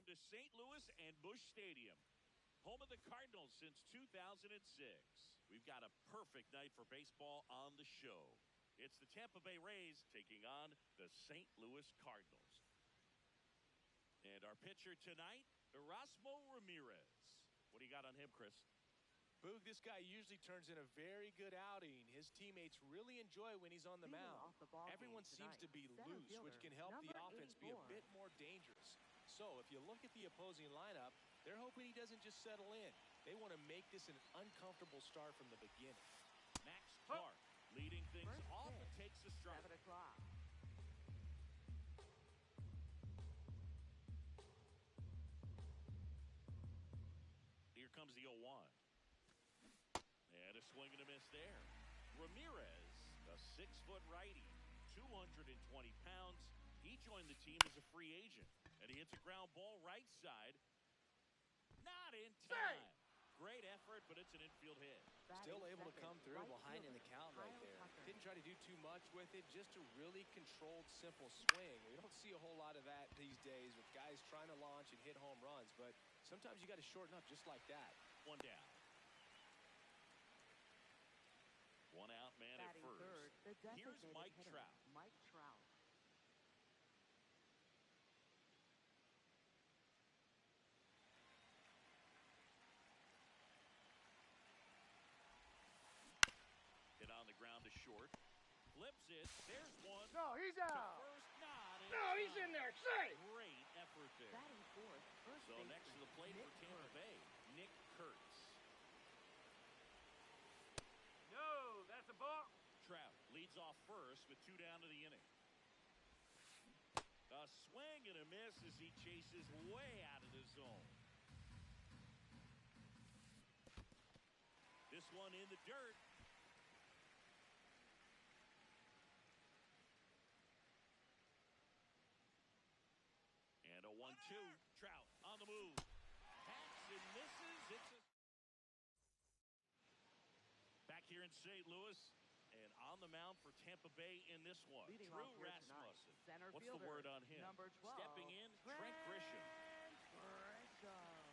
welcome to St. Louis and Busch Stadium, home of the Cardinals since 2006. We've got a perfect night for baseball on the show. It's the Tampa Bay Rays taking on the St. Louis Cardinals. And our pitcher tonight, Erasmo Ramirez. What do you got on him, Chris? Boog, this guy usually turns in a very good outing. His teammates really enjoy when he's on the mound. Everyone seems to be loose, which can help the offense be a bit more dangerous. So if you look at the opposing lineup, they're hoping he doesn't just settle in. They want to make this an uncomfortable start from the beginning. Max Clark leading things off and takes the strike. 7 o'clock. Here comes the 0-1. And a swing and a miss there. Ramirez, a 6-foot righty, 220 pounds. He joined the team as a free agent. And he hits a ground ball right side. Not in time. Great effort, but it's an infield hit. Still able to come through behind in the count right there. Didn't try to do too much with it, just a really controlled, simple swing. We don't see a whole lot of that these days with guys trying to launch and hit home runs, but sometimes you got to shorten up just like that. One down. One out, man at first. Here's Mike Trout. Mike Trout. Hit on the ground to short. Flips it. There's one. No, he's out. First nod. No, he's in there. Say. Great effort there. Batting fourth. First So baseman, next to the plate Nick for Tampa Kurtz. Bay, Nick Kurtz. No, that's a ball. Trout leads off first with 2 down to the inning. A swing and a miss as he chases way out of the zone. This one in the dirt. And a 1-2. Trout on the move. Hacks and misses. It's a... Back here in St. Louis. And on the mound for Tampa Bay in this one, Leading Drew off here tonight, Rasmussen. center What's the fielder, word on him? number 12, Stepping in, Trent Grisham. Grisham.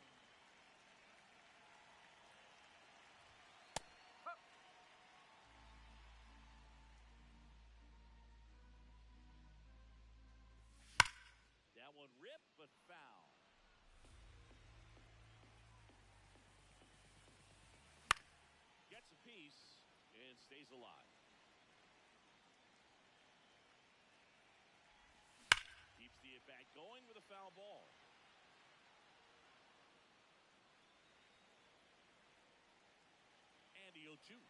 That one ripped, but foul. Gets a piece and stays alive. Keeps the at-bat going with a foul ball. And the 0-2.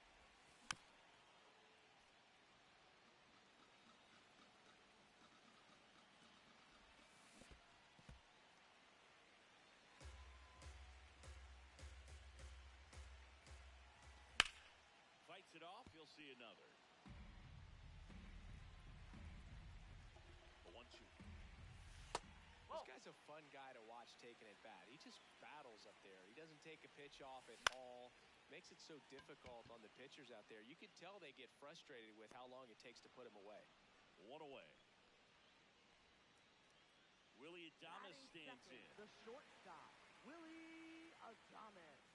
Fights it off. He'll see another. A 1-2. This guy's a fun guy to watch taking at bat. He just battles up there. He doesn't take a pitch off at all. Makes it so difficult on the pitchers out there. You could tell they get frustrated with how long it takes to put him away. 1 away. Willie Adames stands in. The shortstop, Willie Adames.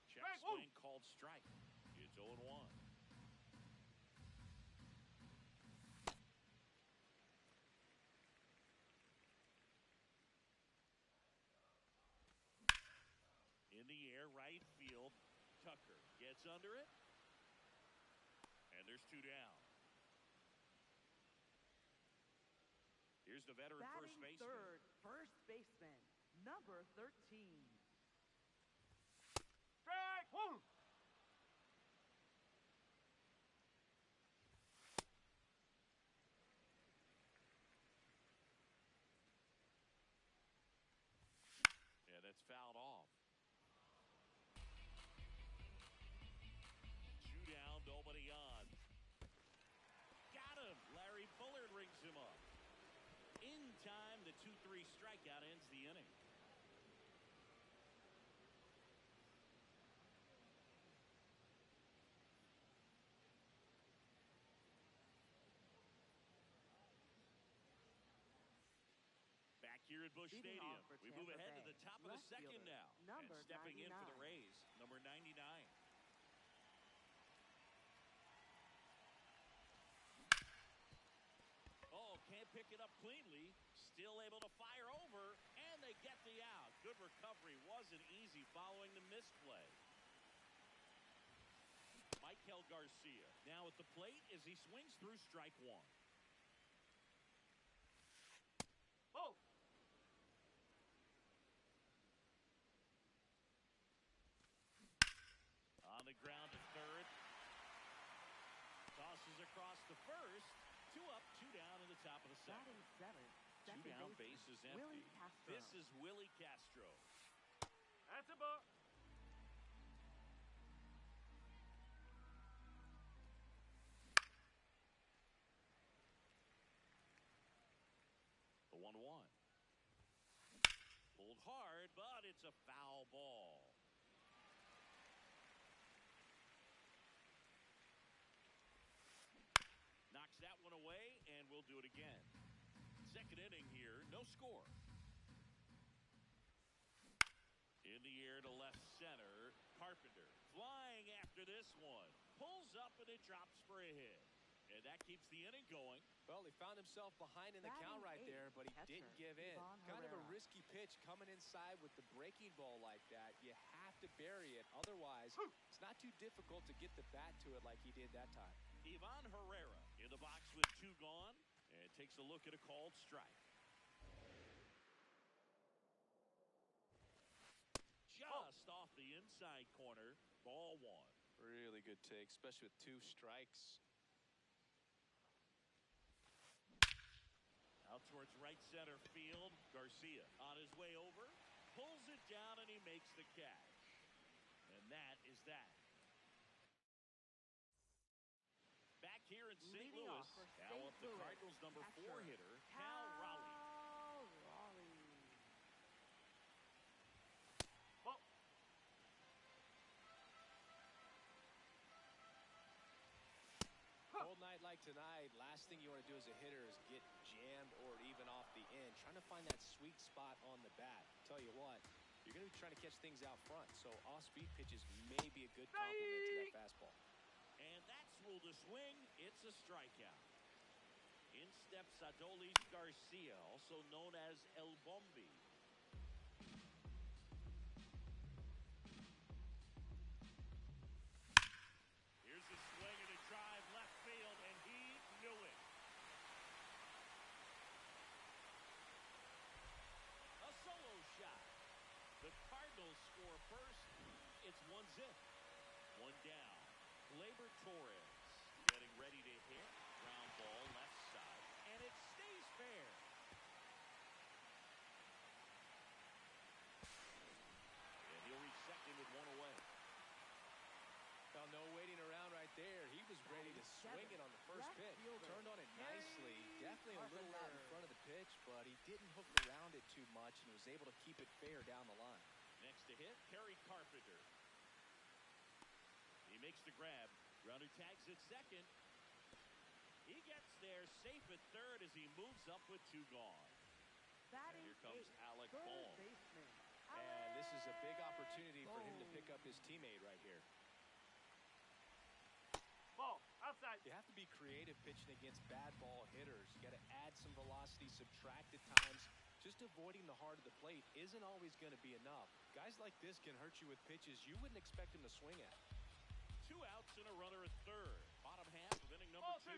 Check swing called strike. It's 0-1. In the air, right field. Tucker gets under it. And there's 2 down. Here's the veteran first Batting baseman. third, first baseman, number 13. Strike. Woo. Yeah, that's fouled off. 2 down, nobody on. Got him. Larry Bullard rings him up. In time, the 2-3 strikeout ends the inning. here at Busch Leading Stadium. off for We move Tampa ahead to Bay, the top of the left second fielder, now. number And stepping in for the 99. Rays, number 99. Oh, can't pick it up cleanly. Still able to fire over, and they get the out. Good recovery. Wasn't easy following the misplay. Michael Garcia now at the plate as he swings through strike one. Oh! On the ground to third. Tosses across to first. 2 up, 2 down in the top of the second. Batting seventh, 2 second down, baseman, base is empty. Willie Castro. This is Willie Castro. That's a ball. The 1-1. Pulled hard, but it's a foul ball. Knocks that one away, and we'll do it again. Second inning here, no score. In the air to left center, Carpenter flying after this one. Pulls up and it drops for a hit. And that keeps the inning going. Well, he found himself behind in the count right there, but he didn't give in. Kind of a risky pitch coming inside with the breaking ball like that. You have to bury it. Otherwise, it's not too difficult to get the bat to it like he did that time. Ivan Herrera in the box with 2 gone and takes a look at a called strike. Just off the inside corner, ball 1. Really good take, especially with 2 strikes. Out towards right center field, Garcia on his way over, pulls it down and he makes the catch. And that is that. Back here in St. Leading Louis, off for now St. up the Louis, Cardinals number 4 catcher, hitter, Cal Raleigh. Ball. Cold night like tonight, last thing you want to do as a hitter is get jammed or even off the end. Trying to find that sweet spot on the bat. Tell you what, you're going to be trying to catch things out front, so off-speed pitches may be a good complement to that fastball. And that's ruled a swing. It's a strikeout. In steps Adolis Garcia, also known as El Bombi. Here's a swing and a drive left field, and he knew it. A solo shot. The Cardinals score first. It's 1-0. 1 down. Gleyber Torres getting ready to hit. Ground ball left side. And it stays fair. And he'll reach second with 1 away. Well, no waiting around right there. He was ready to swing it on the first pitch. Turned on it nicely. Definitely a little out in front of the pitch, but he didn't hook around it too much and was able to keep it fair down the line. Next to hit, Kerry Carpenter. He makes the grab. Runner tags at second. He gets there safe at third as he moves up with 2 gone. And here comes Alec Bohm. And this is a big opportunity for him to pick up his teammate right here. Ball. Outside. You have to be creative pitching against bad ball hitters. You got to add some velocity, subtract at times. Just avoiding the heart of the plate isn't always going to be enough. Guys like this can hurt you with pitches you wouldn't expect him to swing at. 2 outs and a runner at third. Bottom half of inning number 2.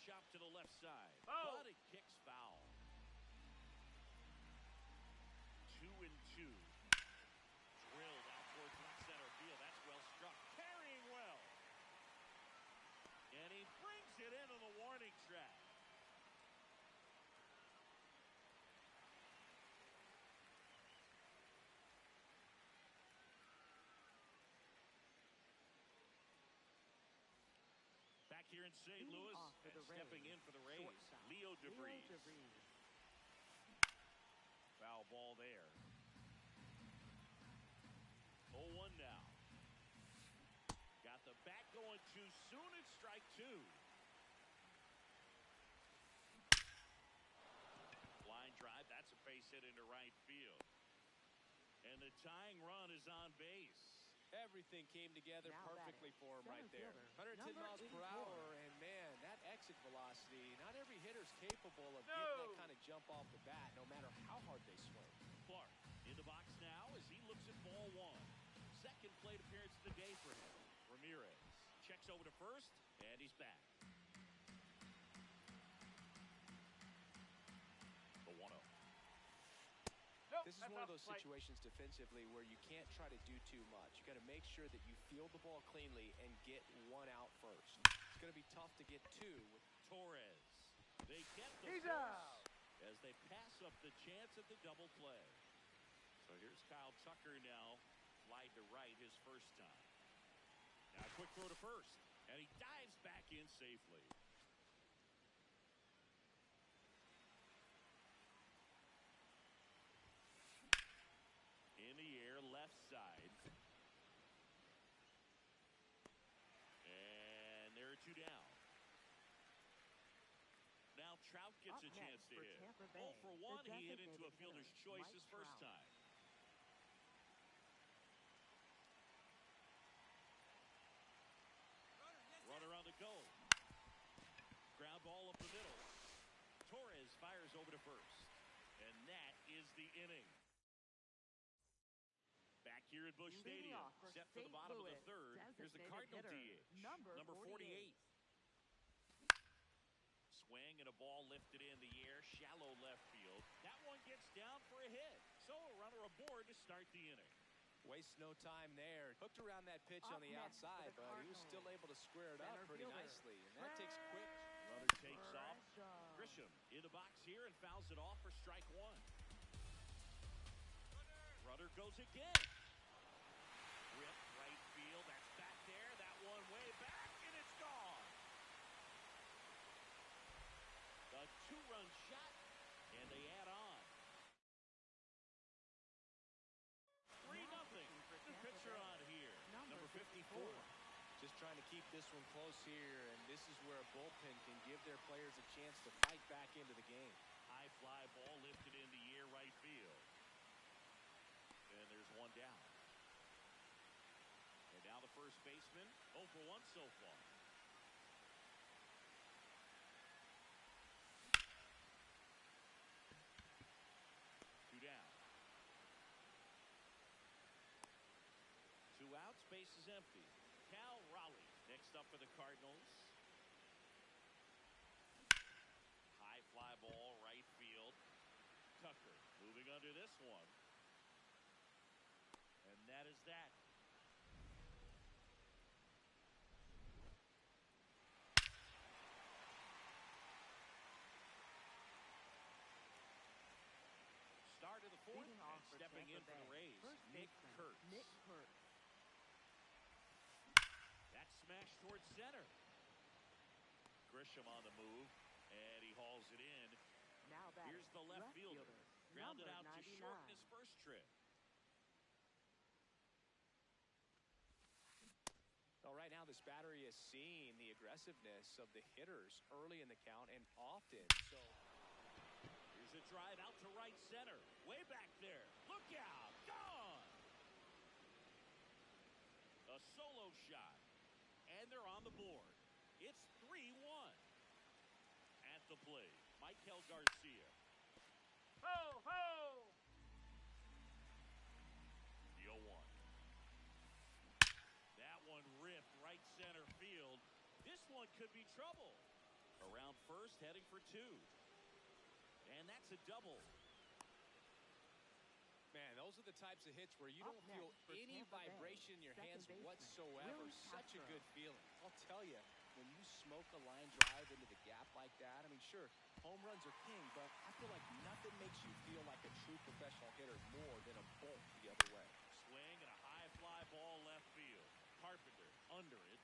Chop to the left side. Oh. But it kicks foul. 2-2. Drilled out towards left center field. That's well struck. Carrying well. And he brings it into the warning track. Back here in St. Louis, and stepping in for the Rays, Leo DeVries. Foul ball there. 0-1 now. Got the bat going too soon. It's strike 2. base hit into right field. And the tying run is on base. Everything came together Now perfectly batting, for him right center there. fielder, 110 number miles per 84. hour, and man, that exit velocity, not every hitter's capable of getting that kind of jump off the bat, no matter how hard they swing. Clark in the box now as he looks at ball one. Second plate appearance of the day for him. Ramirez checks over to first, and he's back. The 1-0. Nope, This is that's one of off those the plate. situations defensively where you can't try to do too much. You got to make sure that you field the ball cleanly and get one out first. It's going to be tough to get two. Torres. They get the He's first out. as they pass up the chance at the double play. So here's Kyle Tucker now. Slide to right his first time. Now a quick throw to first. And he dives back in safely. In the air, left side. And there are two down. Now Trout gets Up a chance next to for hit. Tampa 0 Bay, for the 1, he hit into a designated fielder's hitter, choice Mike his first Trout. time. Runner on the go. Ground ball up the middle. Torres fires over to first. And that is the inning. Back here at Busch Leading Stadium, off for set for the St. bottom Louis, of the third. Here's the designated Cardinal hitter, DH, number 48. Swing and a ball lifted in the air, shallow left field. That one gets down for a hit. So a runner aboard to start the inning. Waste no time there. Hooked around that pitch Up on the next for outside, the but he was still Cardinals, able to square it up center pretty fielder, nicely. And that takes quick. Runner takes off. Grisham. Grisham in the box here and fouls it off for strike one. Runner goes again. Rip right field. That's back there. That one way back, and it's gone. A two-run shot, and they add on. 3-0. The pitcher on here, number 54. Just trying to keep this one close here, and this is where a bullpen can give their players a chance to fight back into the game. High fly ball lifted in the air right field. And there's one down. And now the first baseman, 0 for 1 so far. Two down. Two outs, base is empty. Cal Raleigh next up for the Cardinals. High fly ball, right field. Tucker moving under this one. And that is that. Start of the fourth, Leading off and for stepping Tampa in for the Bay, Rays, first Nick baseman, Kurtz. Nick Kurtz. That smash towards center. Grisham on the move, and he hauls it in. Now batting, Here's the left fielder. Grounded number out 99. to short in his first trip. Well, right now this battery is seeing the aggressiveness of the hitters early in the count and often. So Here's a drive out to right center. Way back there. Look out. Gone. A solo shot. And they're on the board. It's 3-1. At the plate, Michael Garcia. Ho, ho! The 0-1. That one ripped right center field. This one could be trouble. Around first, heading for two. And that's a double. man, those are the types of hits where you Up don't feel next for any Tampa Bay, vibration in your second hands baseman, whatsoever. Willie Such a Castro. good feeling. I'll tell you, when you smoke a line drive into the gap like that, I mean, sure, home runs are king, but I feel like nothing makes you feel like a true professional hitter more than a bolt the other way. Swing and a high fly ball left field. Carpenter under it.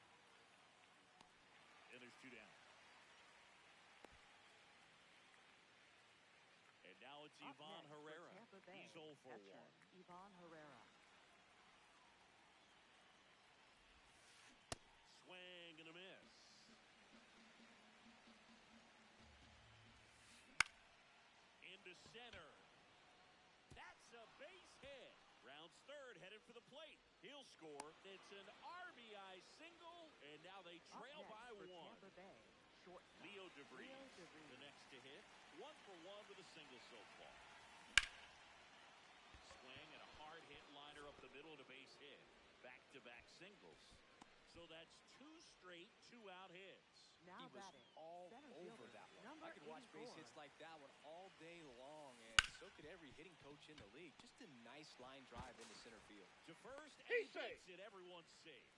And there's two down. And now it's Up Ivan next for Herrera. Tampa Bay, He's 0 for 1. catcher, Ivan Herrera. Swing and a miss. Into center. He'll score. It's an RBI single, and now they trail by one. Leo DeVries, the next to hit. 1 for 1 with a single so far. Swing and a hard hit liner up the middle to base hit. Back-to-back singles. So that's 2 straight 2-out hits. He was all over that one. I could watch base hits like that one all day long, and so could every hitting coach in the league. Just a nice line drive into center field. To first, and he gets it. Everyone's safe.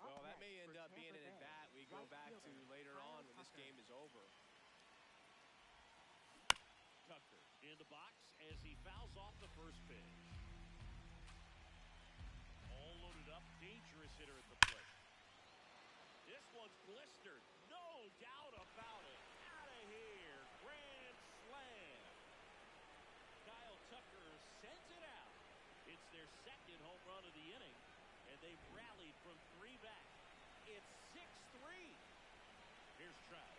Well, that may end up being an at-bat we go back to later on when this game is over. Tucker in the box as he fouls off the first pitch. All loaded up, dangerous hitter at the plate. This one's blistered, no doubt about it. Out of here, grand slam. Kyle Tucker sends it out. It's their second home run of the inning, and they've rallied from 3 back. It's 6-3. Here's Trout.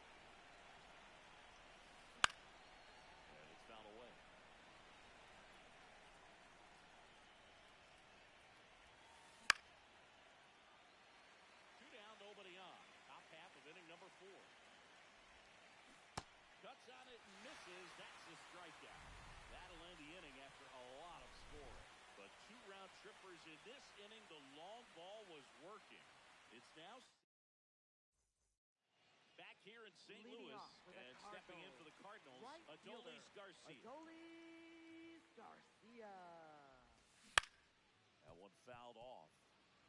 And it's fouled away. Nobody on. Top half of inning number 4. Cuts on it and misses. That's a strikeout. That'll end the inning after a lot of scoring. But 2 round trippers in this inning. The long ball was working. It's now back here in St. Louis. And stepping in for the Cardinals, Adolis Garcia. That one fouled off.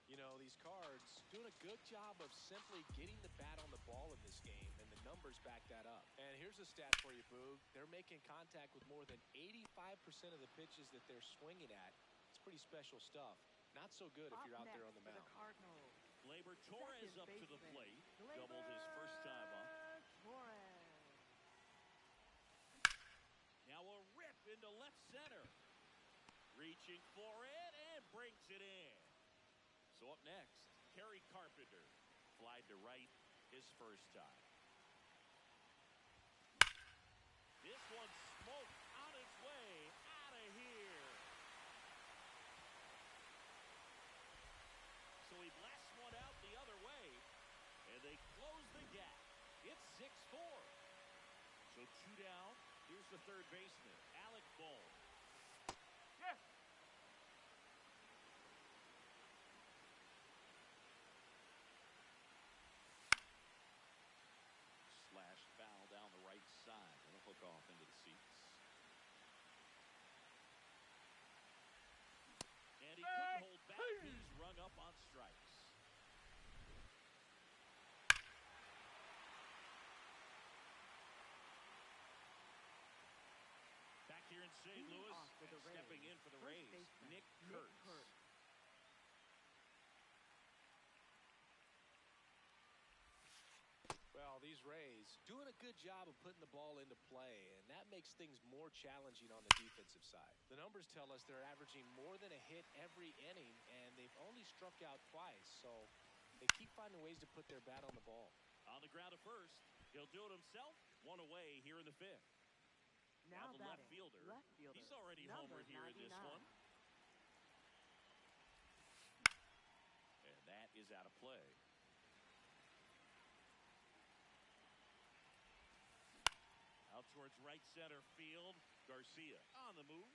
You know, these Cards doing a good job of simply getting the bat on the ball in this game, and the numbers back that up. And here's a stat for you, Boog. They're making contact with more than 85% of the pitches that they're swinging at. It's pretty special stuff. Not so good if you're out there on the mound. Gleyber Torres up to the plate. Doubled his first time up. Now a rip into left center. Reaching for it and brings it in. So up next, Kerry Carpenter. Flied to right his first time. This one smoked on its way out of here. So he blasts one out the other way, and they close the gap. It's 6-4. So 2 down. Here's the third baseman, Alec Bohm. Yes. Slash foul down the right side. It'll hook off into the seats. And he couldn't hold back. He's rung up on strikes. Back here in St. Louis, and stepping in for the Rays, Nick Kurtz. Well, these Rays doing a good job of putting the ball into play, and that makes things more challenging on the defensive side. The numbers tell us they're averaging more than a hit every inning, and they've only struck out twice, so they keep finding ways to put their bat on the ball. On the ground at first, he'll do it himself. 1 away here in the 5th. Now the left fielder. He's already homered here in this one. And that is out of play. Out towards right center field. Garcia on the move.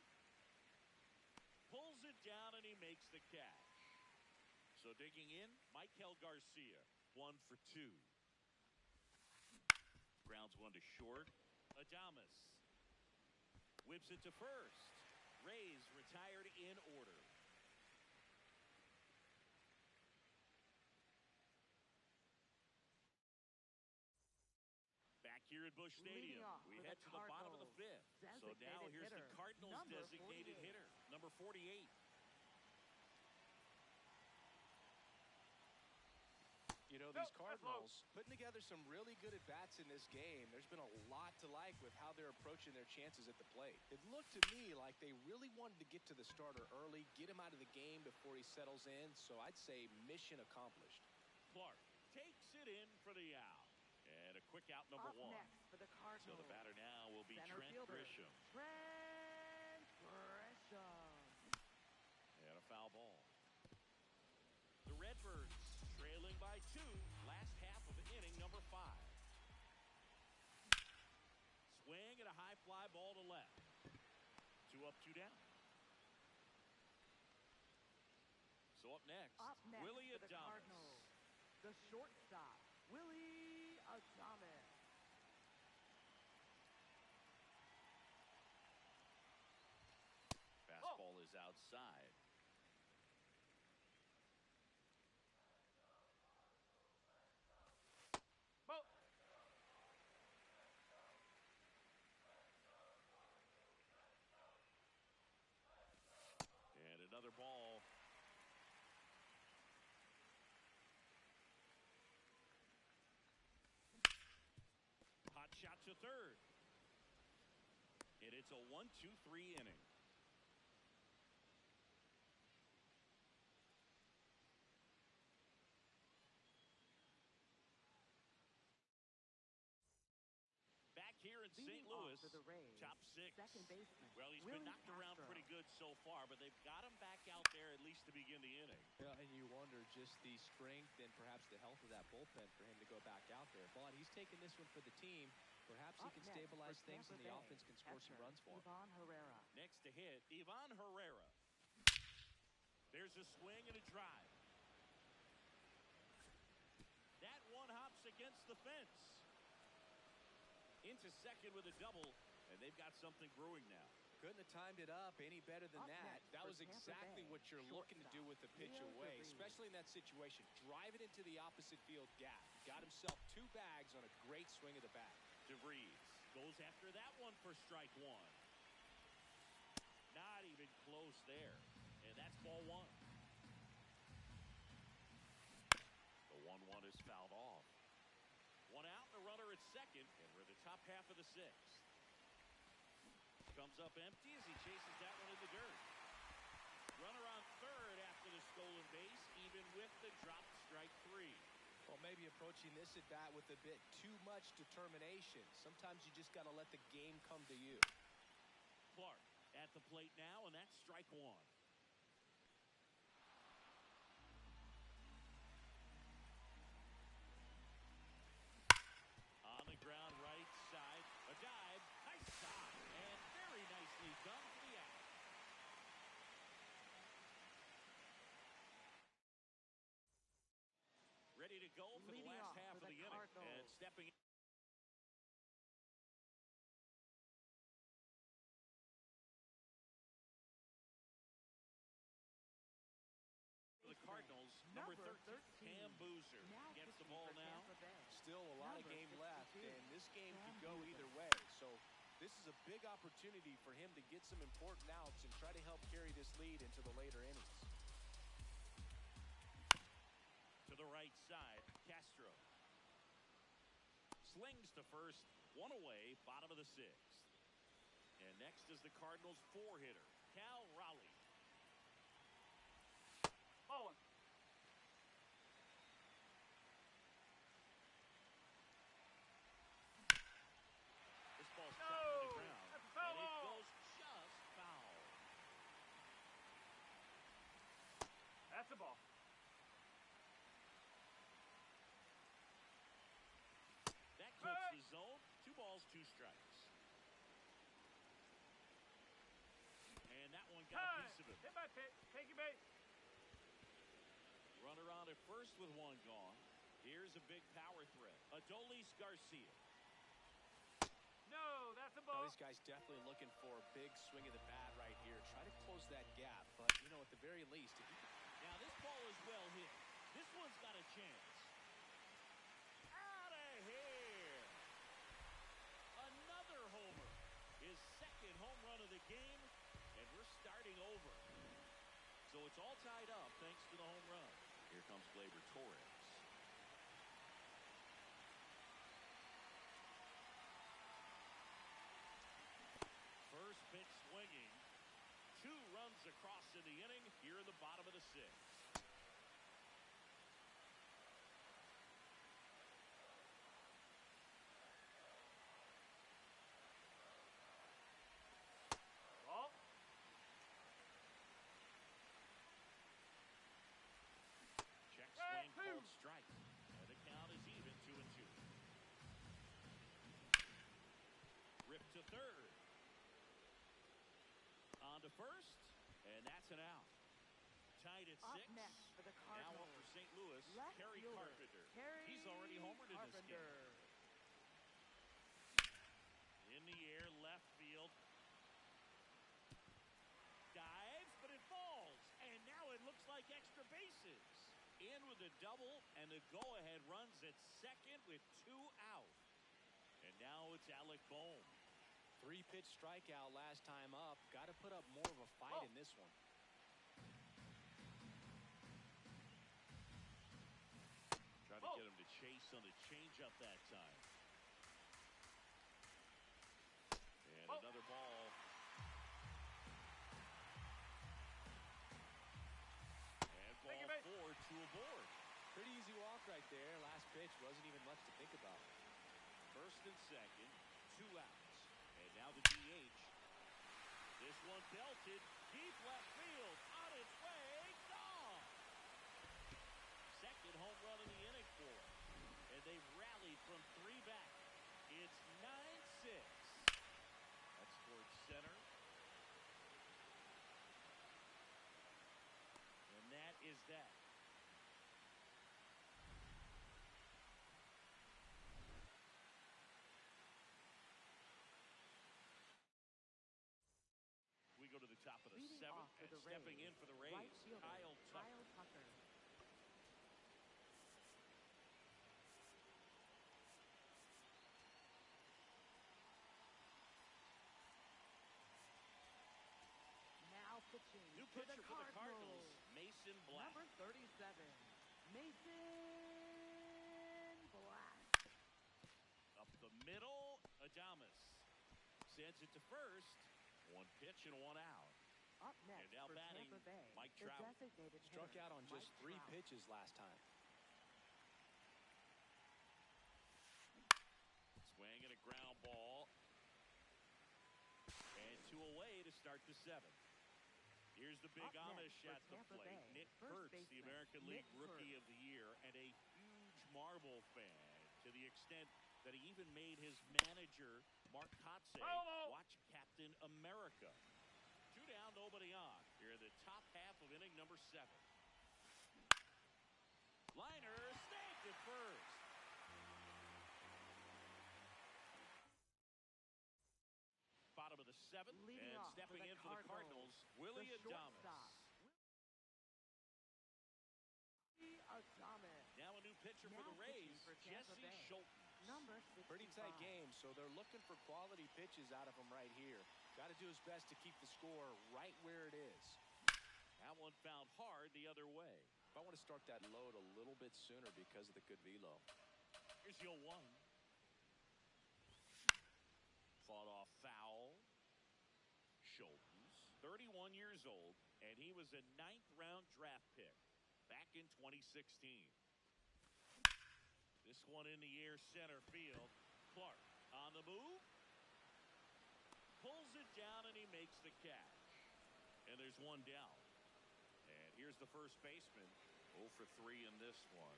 Pulls it down and he makes the catch. So digging in, Michael Garcia. 1 for 2. Grounds one to short. Adames whips it to first. Rays retired in order. Back here at Busch Stadium, we head to the bottom of the 5th. So now here's the Cardinals designated hitter, number 48. You know, these Cardinals putting together some really good at-bats in this game. There's been a lot to like with how they're approaching their chances at the plate. It looked to me like they really wanted to get to the starter early, get him out of the game before he settles in, so I'd say mission accomplished. Clark takes it in for the out. And a quick out number 1. For the Cardinals. So the batter now will be Trent Grisham. Trent Grisham. And a leading by 2, last half of inning number 5. Swing and a high fly ball to left. 2 up, 2 down. So up next Willy for the Adames. Cardinals, the shortstop, Willy Adames. Fastball is outside. Ball. And another ball. Hot shot to third. And it's a 1-2-3 inning. Back here in St. Leading Louis, off for the Rays, top 6. second baseman, Well, he's Willie been knocked around Castro. pretty good so far, but they've got him back out there at least to begin the inning. Yeah, and you wonder just the strength and perhaps the health of that bullpen for him to go back out there. But he's taking this one for the team. Perhaps he Up can next stabilize for things Tampa and the Bay, offense can score some catcher, runs for him. Ivan Herrera. Next to hit, Ivan Herrera. There's a swing and a drive. That one hops against the fence. Into second with a double, and they've got something brewing now. Couldn't have timed it up any better than Up that. next That for was Tampa exactly Bay, what you're looking to do with the pitch Leo away, DeVries. especially in that situation. Drive it into the opposite field gap. Got himself 2 bags on a great swing of the bat. DeVries goes after that one for strike 1. Not even close there. And that's ball 1. The 1-1 is fouled off. 1 out and a runner at second, and we're in the top half of the 6th. Comes up empty as he chases that one in the dirt. Runner on third after the stolen base, even with the dropped strike 3. Well, maybe approaching this at bat with a bit too much determination. Sometimes you just got to let the game come to you. Clark at the plate now, and that's strike 1. On the ground, right side, a dive, nice shot, and very nicely done for the out. Ready to go for the Leading last off half for of the the inning, and Cardinals. stepping for the Cardinals, number 13, Cam Boozer Now gets the pitching ball for now. Tampa Bay. Still a lot of Number game left, 62, and this game Cam could go Newton. either way. So this is a big opportunity for him to get some important outs and try to help carry this lead into the later innings. To the right side, Castro. Slings to first, 1 away, bottom of the 6th. And next is the Cardinals' 4-hitter, Cal Raleigh. Ball 1. This ball's chopped to the No! ground, That's a foul and it ball. goes just foul. That's a ball. That cooks the zone. 2 balls, 2 strikes. And that one got a Time. piece of it. Hit by pitch. Take your base. Runner on at first with 1 gone. Here's a big power threat. Adolis Garcia. No, that's a Now, ball. this guy's definitely looking for a big swing of the bat right here. Try to close that gap, but, you know, at the very least, if you can. Now this ball is well hit. This one's got a chance. Out of here. Another homer. His 2nd home run of the game, and we're starting over. So it's all tied up thanks to the home run. Here comes Gleyber Torres. First pitch swinging. 2 runs across in the inning here in the bottom of the 6th. Ball. Check Strike swing 2. called strike. to third. On to first, and that's an out. Tied at Up 6. next for the Now up Cardinals. for St. Louis, Left Kerry fielder, Carpenter. Kerry He's already homered in this game. Carpenter. In the air, left field. Dives, but it falls. And now it looks like extra bases. In with a double, and the go-ahead runs at second with 2 out. And now it's Alec Bohm. 3-pitch strikeout last time up. Got to put up more of a fight in this one. Trying to get him to chase on the changeup that time. And another ball. And ball 4, 2 aboard. Pretty easy walk right there. Last pitch wasn't even much to think about. First and second, 2 outs. And now the DH. This one belted deep left field. On its way, gone. Second home run in the inning for him. And they've rallied from 3 back. It's 9-6. That's towards center. And that is that. We go to the top of the Leading 7th, off for and the stepping Rays, in for the Rays, right fielder, Kyle Tucker. Tucker. Now pitching New for pitcher the for the Cardinals, Cardinals. Mason Black. Number 37, Mason Black. Up the middle, Adames sends it to first. 1 pitch and 1 out. Up next now for batting, Tampa Bay, Mike the Trout. designated Struck hitter, out on just Mike 3 Trout. pitches last time. Swing and a ground ball. And 2 away to start the 7th. Here's the big Up next Amish for at the Tampa plate. Bay, Nick first Kurtz, the baseman, American Nick League Rookie Kurtz. of the Year, and a huge Marvel fan to the extent that he even made his manager, Mark Kotze, watch Captain America. 2 down, nobody on. Here in the top half of inning number 7. Liner snagged at first. Bottom of the 7th, Leading and off for stepping the in for the Cardinals, Willie the Adames. shortstop. Willie Adames. Now a new pitcher for Now the Rays, pitching for Tampa Jesse Bay. Schulten. Number 65. Pretty tight game, so they're looking for quality pitches out of him right here. Got to do his best to keep the score right where it is. That one fouled hard the other way. I want to start that load a little bit sooner because of the good velo. Here's your 1. Fought off foul. Schulten's 31 years old, and he was a 9th-round draft pick back in 2016. This one in the air, center field. Clark on the move. Pulls it down, and he makes the catch. And there's 1 down. And here's the first baseman. 0 for 3 in this one.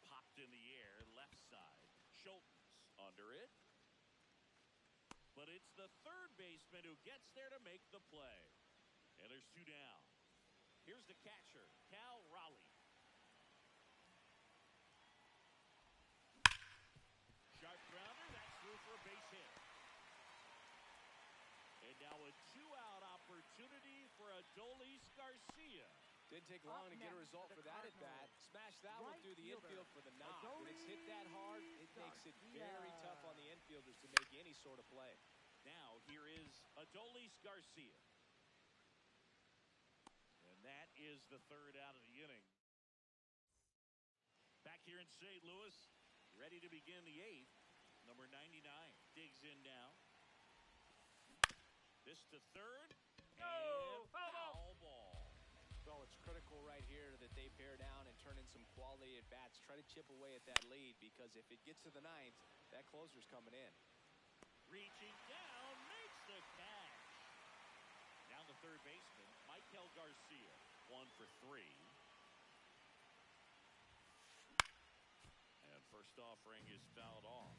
Popped in the air, left side. Schulten's under it. But it's the third baseman who gets there to make the play. And there's 2 down. Here's the catcher, Cal Raleigh. Sharp grounder, that's through for a base hit. And now a 2-out opportunity for Adolis Garcia. Didn't take long Up to get a next result for for the that at bat. Cardinals, Smash that one right through the fielder, infield for the knock. When it's hit that hard, it makes it Garcia. very tough on the infielders to make any sort of play. Now here is Adolis Garcia. And that is the 3rd out of the inning. Back here in St. Louis, ready to begin the 8th. Number 99 digs in now. This to third. And foul ball. Well, it's critical right here that they pair down and turn in some quality at bats. Try to chip away at that lead, because if it gets to the 9th, that closer's coming in. Reaching down, makes the catch. Now the third baseman, Michael Garcia. 1 for 3. And first First offering is fouled off.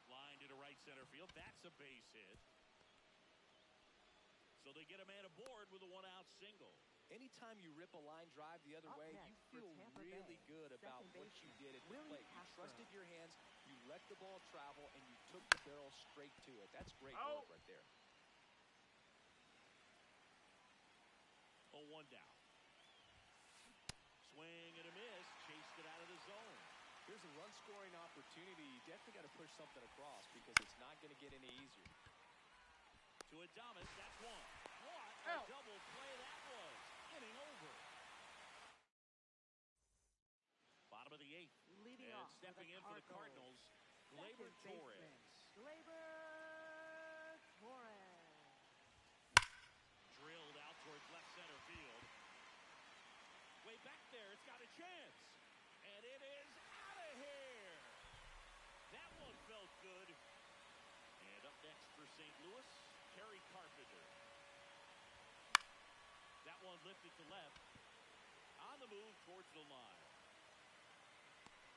Line to right center field. That's a base hit. So they get a man aboard with a one-out single. Anytime you rip a line drive the other way, you feel really good about what you did at the plate. You trusted your hands, you let the ball travel, and you took the barrel straight to it. That's great work right there. 0-1 down. Swing and a miss. Chased it out of the zone. Here's a run-scoring opportunity. You definitely got to push something across because it's not going to get any easier. To Adames, that's one. What a double play that was. Inning over. Bottom of the 8th. Leading and off stepping in for the Cardinals, Gleyber Torres. Gleyber Torres. Drilled out towards left center field. Way back there, it's got a chance. And it is out of here. That one felt good. And up next for St. Louis, Kerry Carpenter. That one lifted to left. On the move towards the line.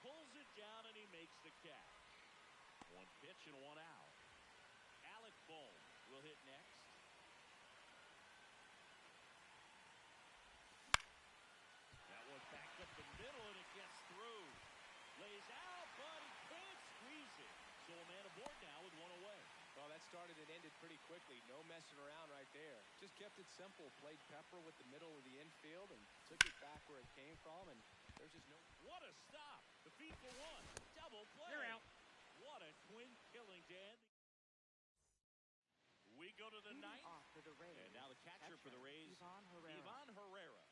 Pulls it down and he makes the catch. One pitch and one out. Alec Bohm will hit next. That one backed up the middle and it gets through. Lays out, but he can't squeeze it. So a man aboard now with one away. Well, that started and ended pretty quickly. No messing around right there. Just kept it simple. Played Pepper with the middle of the infield and took it back where it came from. And there's just no... What a stop. The feed for one. Double play. You're out. What a twin killing, Dan. We go to the ninth. Off to the Rays. And now the catcher for the Rays, Ivan Herrera. Ivan Herrera.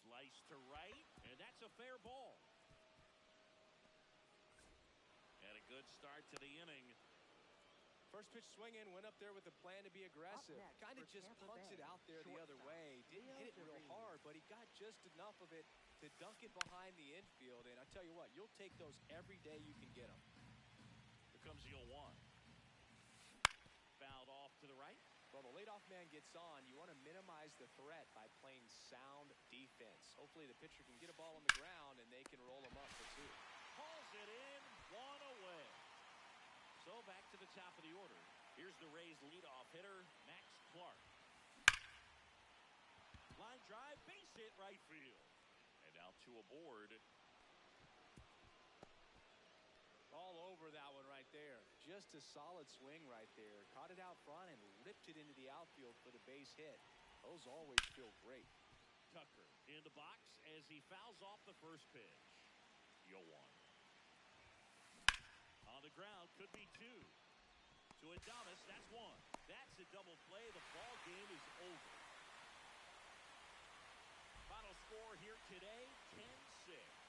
Slice to right, and that's a fair ball. And a good start to the inning. First pitch swinging, went up there with a plan to be aggressive. Kind of just punts it out there the other way. Didn't hit it real hard, but he got just enough of it to dunk it behind the infield. And I tell you what, you'll take those every day you can get them. Here comes the 0-1. Fouled off to the right. Well, the leadoff man gets on. You want to minimize the threat by playing sound defense. Hopefully the pitcher can get a ball on the ground and they can roll him up for 2. Hauls it in, one away. So back to the top of the order. Here's the Rays leadoff hitter, Max Clark. Line drive, base hit right field. And now 2 aboard. All over that one right there. Just a solid swing right there. Caught it out front and ripped it into the outfield for the base hit. Those always feel great. Tucker in the box as he fouls off the first pitch. 0-1. On the ground, could be 2. To Adames, that's 1. That's a double play. The ball game is over. Final score here today, 10-6.